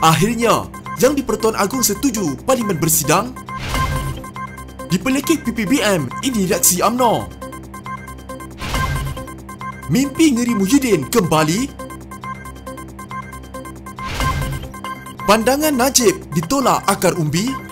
Akhirnya, Yang di-Pertuan Agong setuju Parlimen bersidang. Dipelekeh PPBM, ini reaksi UMNO. Mimpi ngeri Muhyiddin kembali. Pandangan Najib ditolak akar umbi.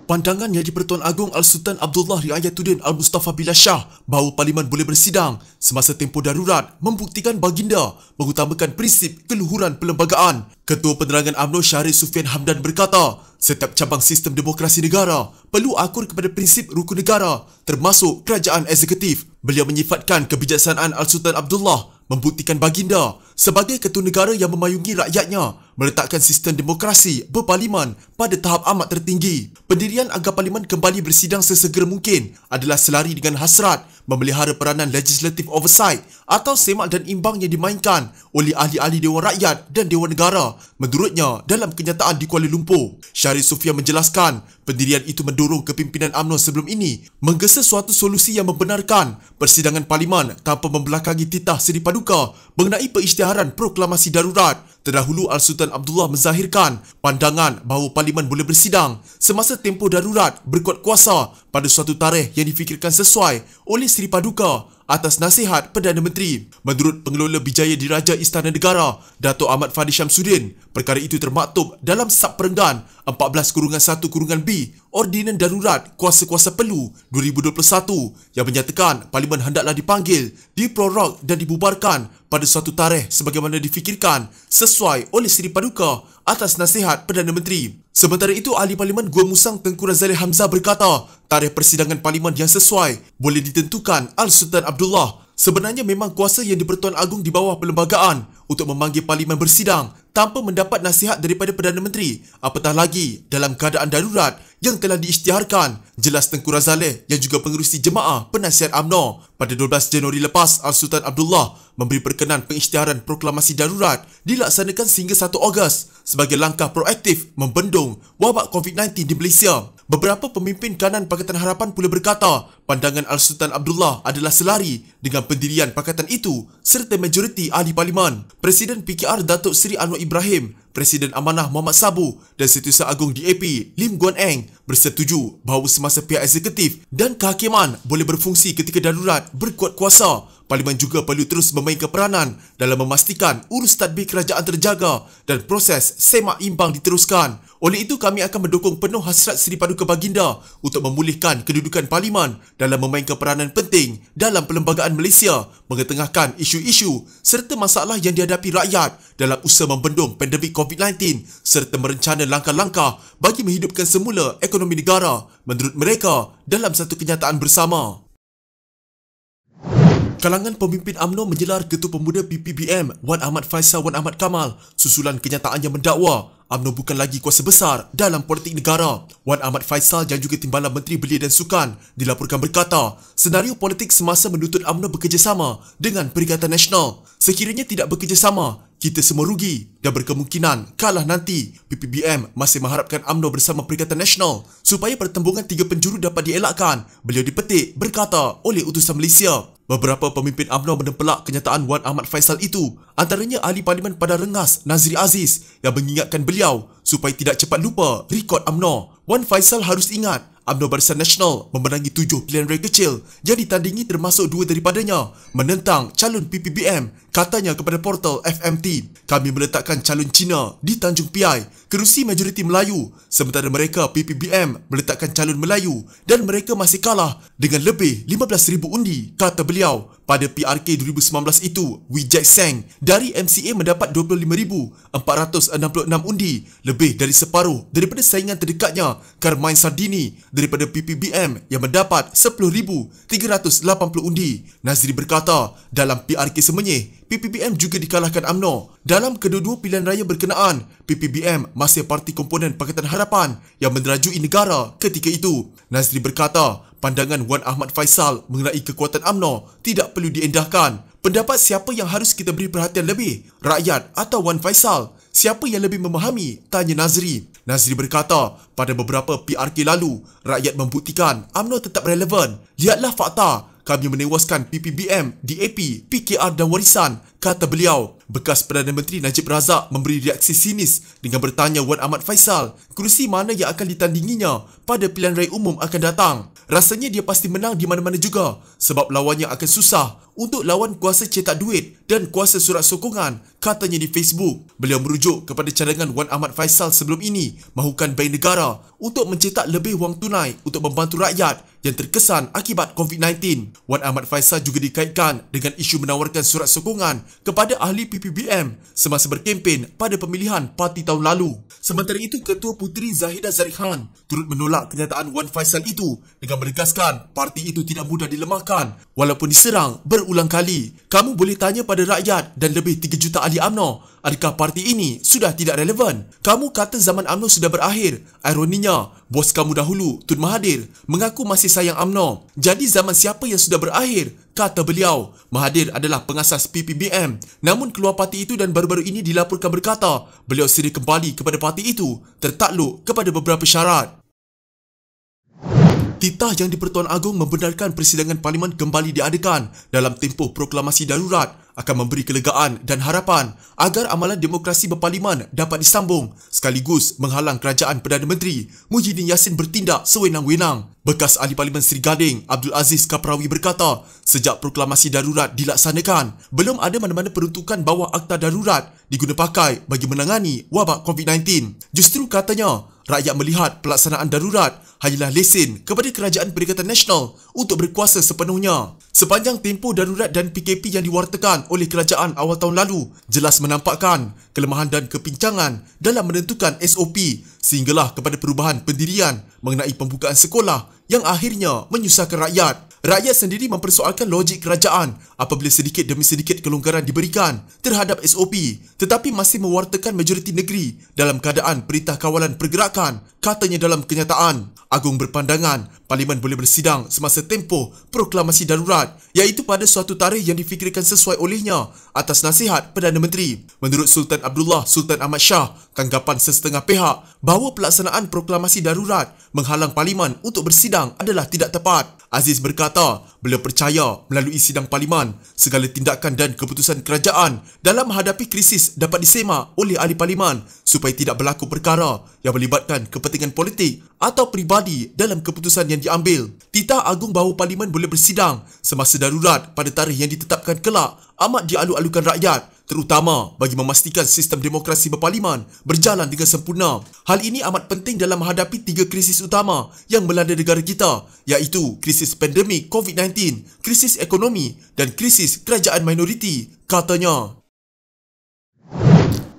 Pandangan Yang di-Pertuan Agong Al-Sultan Abdullah Riayatuddin Al-Mustafa Billah Shah bahawa Parlimen boleh bersidang semasa tempoh darurat membuktikan baginda mengutamakan prinsip keluhuran perlembagaan. Ketua Penerangan UMNO Syarif Sufian Hamdan berkata, setiap cabang sistem demokrasi negara perlu akur kepada prinsip rukun negara termasuk kerajaan eksekutif. Beliau menyifatkan kebijaksanaan Al-Sultan Abdullah membuktikan baginda sebagai ketua negara yang memayungi rakyatnya meletakkan sistem demokrasi berparlimen pada tahap amat tertinggi. Pendirian agar parlimen kembali bersidang sesegera mungkin adalah selari dengan hasrat memelihara peranan legislative oversight atau semak dan imbang yang dimainkan oleh ahli-ahli Dewan Rakyat dan Dewan Negara menurutnya dalam kenyataan di Kuala Lumpur. Syarif Sufian menjelaskan pendirian itu mendorong kepimpinan UMNO sebelum ini menggesa suatu solusi yang membenarkan persidangan parlimen tanpa membelakangi titah Seri Paduka mengenai pengisytiharan proklamasi darurat. Terdahulu Al-Sultan Abdullah menzahirkan pandangan bahawa parlimen boleh bersidang semasa tempoh darurat berkuat kuasa pada suatu tarikh yang difikirkan sesuai oleh Seri Paduka atas nasihat Perdana Menteri. Menurut Pengelola Bijaya Diraja Istana Negara, Dato' Ahmad Fadi Syamsuddin, perkara itu termaktub dalam Sab Perenggan 14-1-B Ordinan Darurat Kuasa-Kuasa Perlu 2021 yang menyatakan parlimen hendaklah dipanggil, diprorog dan dibubarkan pada suatu tarikh sebagaimana difikirkan sesuai oleh Seri Paduka atas nasihat Perdana Menteri. Sementara itu, Ahli Parlimen Gua Musang Tengku Razaleigh Hamzah berkata, tarikh persidangan parlimen yang sesuai boleh ditentukan Al-Sultan Abdullah. Sebenarnya memang kuasa Yang di-Pertuan Agong di bawah perlembagaan untuk memanggil parlimen bersidang tanpa mendapat nasihat daripada Perdana Menteri, apatah lagi dalam keadaan darurat yang telah diisytiharkan. Jelas Tengku Razaleigh yang juga pengerusi Jemaah Penasihat UMNO. Pada 12 Januari lepas, Al-Sultan Abdullah memberi perkenan pengisytiharan proklamasi darurat dilaksanakan sehingga 1 Ogos sebagai langkah proaktif membendung wabak COVID-19 di Malaysia. Beberapa pemimpin kanan Pakatan Harapan pula berkata pandangan Al-Sultan Abdullah adalah selari dengan pendirian pakatan itu serta majoriti ahli parlimen. Presiden PKR Datuk Seri Anwar Ibrahim, Presiden Amanah Muhammad Sabu dan Setiausaha Agong DAP Lim Guan Eng bersetuju bahawa semasa pihak eksekutif dan kehakiman boleh berfungsi ketika darurat berkuat kuasa, parlimen juga perlu terus memainkan peranan dalam memastikan urus tadbir kerajaan terjaga dan proses semak imbang diteruskan. Oleh itu, kami akan mendukung penuh hasrat Seri Paduka Baginda untuk memulihkan kedudukan parlimen dalam memainkan peranan penting dalam perlembagaan Malaysia, mengetengahkan isu-isu serta masalah yang dihadapi rakyat dalam usaha membendung pandemik COVID-19 serta merencana langkah-langkah bagi menghidupkan semula ekonomi negara menurut mereka dalam satu kenyataan bersama. Kalangan pemimpin UMNO menjelar Ketua Pemuda PPBM Wan Ahmad Faisal Wan Ahmad Kamal susulan kenyataan yang mendakwa UMNO bukan lagi kuasa besar dalam politik negara. Wan Ahmad Faisal yang juga Timbalan Menteri Belia dan Sukan dilaporkan berkata, senario politik semasa menuntut UMNO bekerjasama dengan Perikatan Nasional. Sekiranya tidak bekerjasama, kita semua rugi dan berkemungkinan kalah nanti. PPBM masih mengharapkan UMNO bersama Perikatan Nasional supaya pertembungan 3 penjuru dapat dielakkan. Beliau dipetik berkata oleh utusan Malaysia. Beberapa pemimpin UMNO menempelak kenyataan Wan Ahmad Faisal itu, antaranya Ahli Parlimen Padang Rengas Nazri Aziz yang mengingatkan beliau supaya tidak cepat lupa rekod UMNO. Wan Faisal harus ingat UMNO Barisan Nasional memenangi 7 pilihan raya kecil yang ditandingi termasuk 2 daripadanya menentang calon PPBM. Katanya kepada portal FMT, kami meletakkan calon Cina di Tanjung Piai, kerusi majoriti Melayu, sementara mereka PPBM meletakkan calon Melayu dan mereka masih kalah dengan lebih 15,000 undi, kata beliau. Pada PRK 2019 itu, Wee Jack Seng dari MCA mendapat 25,466 undi, lebih dari separuh daripada saingan terdekatnya Carmine Sardini daripada PPBM yang mendapat 10,380 undi. Nazri berkata, dalam PRK semenyih, PPBM juga dikalahkan UMNO. Dalam kedua-dua pilihan raya berkenaan, PPBM masih parti komponen Pakatan Harapan yang menderajui negara ketika itu. Nazri berkata, pandangan Wan Ahmad Faisal mengenai kekuatan UMNO tidak perlu diendahkan. Pendapat siapa yang harus kita beri perhatian lebih? Rakyat atau Wan Faisal? Siapa yang lebih memahami? Tanya Nazri. Nazri berkata, pada beberapa PRK lalu, rakyat membuktikan UMNO tetap relevan. Lihatlah fakta. Kami menewaskan PPBM, DAP, PKR dan warisan, kata beliau. Bekas Perdana Menteri Najib Razak memberi reaksi sinis dengan bertanya Wan Ahmad Faisal kerusi mana yang akan ditandinginya pada pilihan raya umum akan datang. Rasanya dia pasti menang di mana-mana juga sebab lawannya akan susah untuk lawan kuasa cetak duit dan kuasa surat sokongan, katanya di Facebook. Beliau merujuk kepada cadangan Wan Ahmad Faisal sebelum ini mahukan Bank Negara untuk mencetak lebih wang tunai untuk membantu rakyat yang terkesan akibat COVID-19. Wan Ahmad Faisal juga dikaitkan dengan isu menawarkan surat sokongan kepada ahli PPBM semasa berkempen pada pemilihan parti tahun lalu. Sementara itu, Ketua Puteri Zahidah Zarikhan turut menolak kenyataan Wan Faisal itu dengan menegaskan parti itu tidak mudah dilemahkan walaupun diserang berulang kali. Kamu boleh tanya pada rakyat dan lebih 3 juta ahli UMNO, adakah parti ini sudah tidak relevan? Kamu kata zaman UMNO sudah berakhir. Ironinya, bos kamu dahulu, Tun Mahathir, mengaku masih sayang UMNO. Jadi zaman siapa yang sudah berakhir? Kata beliau. Mahathir adalah pengasas PPBM, namun keluar parti itu dan baru-baru ini dilaporkan berkata beliau sedia kembali kepada parti itu tertakluk kepada beberapa syarat. Titah Yang di-Pertuan Agong membenarkan persidangan Parlimen kembali diadakan dalam tempoh proklamasi darurat akan memberi kelegaan dan harapan agar amalan demokrasi berparlimen dapat disambung sekaligus menghalang kerajaan Perdana Menteri Muhyiddin Yassin bertindak sewenang-wenang. Bekas Ahli Parlimen Seri Gading Abdul Aziz Kaprawi berkata, sejak proklamasi darurat dilaksanakan, belum ada mana-mana peruntukan bahawa akta darurat diguna pakai bagi menangani wabak COVID-19. Justru katanya, rakyat melihat pelaksanaan darurat hanyalah lesen kepada Kerajaan Perikatan Nasional untuk berkuasa sepenuhnya. Sepanjang tempoh darurat dan PKP yang diwartakan oleh kerajaan awal tahun lalu jelas menampakkan kelemahan dan kepincangan dalam menentukan SOP sehinggalah kepada perubahan pendirian mengenai pembukaan sekolah yang akhirnya menyusahkan rakyat. Rakyat sendiri mempersoalkan logik kerajaan apabila sedikit demi sedikit kelonggaran diberikan terhadap SOP tetapi masih mewartakan majoriti negeri dalam keadaan Perintah Kawalan Pergerakan, katanya dalam kenyataan. Agung berpandangan Parlimen boleh bersidang semasa tempoh proklamasi darurat iaitu pada suatu tarikh yang difikirkan sesuai olehnya atas nasihat Perdana Menteri. Menurut Sultan Abdullah Sultan Ahmad Shah, tanggapan sesetengah pihak bahawa pelaksanaan proklamasi darurat menghalang Parlimen untuk bersidang adalah tidak tepat. Aziz berkata, beliau percaya melalui sidang Parlimen, segala tindakan dan keputusan kerajaan dalam menghadapi krisis dapat disemak oleh ahli Parlimen supaya tidak berlaku perkara yang melibatkan kepentingan politik atau peribadi dalam keputusan yang diambil. Titah Agung bahawa Parlimen boleh bersidang semasa darurat pada tarikh yang ditetapkan kelak amat dialu-alukan rakyat, terutama bagi memastikan sistem demokrasi berparlimen berjalan dengan sempurna. Hal ini amat penting dalam menghadapi 3 krisis utama yang melanda negara kita, iaitu krisis pandemik COVID-19, krisis ekonomi dan krisis kerajaan minoriti, katanya.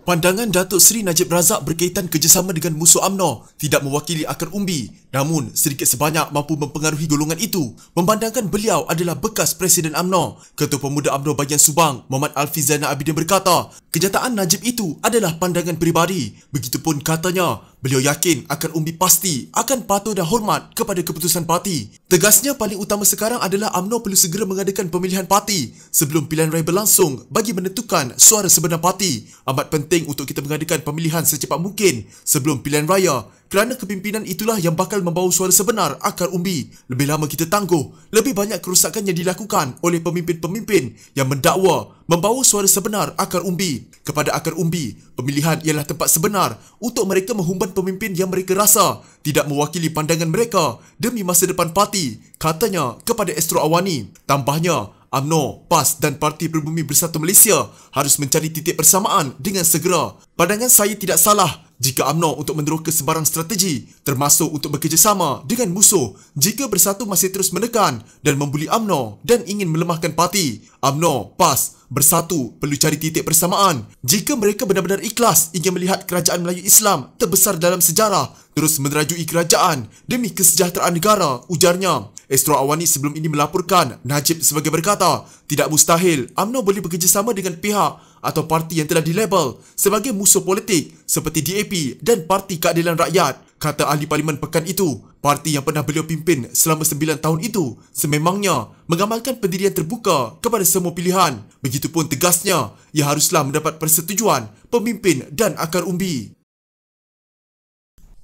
Pandangan Datuk Seri Najib Razak berkaitan kerjasama dengan musuh UMNO tidak mewakili akar umbi, namun sedikit sebanyak mampu mempengaruhi golongan itu memandangkan beliau adalah bekas Presiden UMNO. Ketua Pemuda UMNO Bahagian Subang, Muhammad Alfi Zainal Abidin berkata, kenyataan Najib itu adalah pandangan peribadi. Begitupun katanya, beliau yakin akar umbi pasti akan patuh dan hormat kepada keputusan parti. Tegasnya paling utama sekarang adalah UMNO perlu segera mengadakan pemilihan parti sebelum pilihan raya berlangsung bagi menentukan suara sebenar parti. Amat penting untuk kita mengadakan pemilihan secepat mungkin sebelum pilihan raya kerana kepimpinan itulah yang bakal membawa suara sebenar akar umbi. Lebih lama kita tangguh, lebih banyak kerosakan yang dilakukan oleh pemimpin-pemimpin yang mendakwa membawa suara sebenar akar umbi. Kepada akar umbi, pemilihan ialah tempat sebenar untuk mereka menghumban pemimpin yang mereka rasa tidak mewakili pandangan mereka demi masa depan parti, katanya kepada Astro Awani. Tambahnya, UMNO, PAS dan Parti Pribumi Bersatu Malaysia harus mencari titik persamaan dengan segera. Pandangan saya tidak salah jika UMNO untuk meneroka sebarang strategi termasuk untuk bekerjasama dengan musuh jika Bersatu masih terus menekan dan membuli UMNO dan ingin melemahkan parti. UMNO, PAS, Bersatu perlu cari titik persamaan jika mereka benar-benar ikhlas ingin melihat kerajaan Melayu Islam terbesar dalam sejarah terus menerajui kerajaan demi kesejahteraan negara, ujarnya. Astro Awani sebelum ini melaporkan Najib sebagai berkata, tidak mustahil UMNO boleh bekerjasama dengan pihak atau parti yang telah dilabel sebagai musuh politik seperti DAP dan Parti Keadilan Rakyat. Kata ahli parlimen pekan itu, parti yang pernah beliau pimpin selama 9 tahun itu sememangnya mengamalkan pendirian terbuka kepada semua pilihan. Begitupun tegasnya, ia haruslah mendapat persetujuan pemimpin dan akar umbi.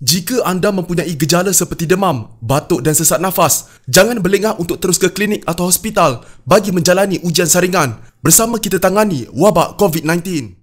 Jika anda mempunyai gejala seperti demam, batuk dan sesak nafas, jangan berlengah untuk terus ke klinik atau hospital bagi menjalani ujian saringan. Bersama kita tangani wabak COVID-19.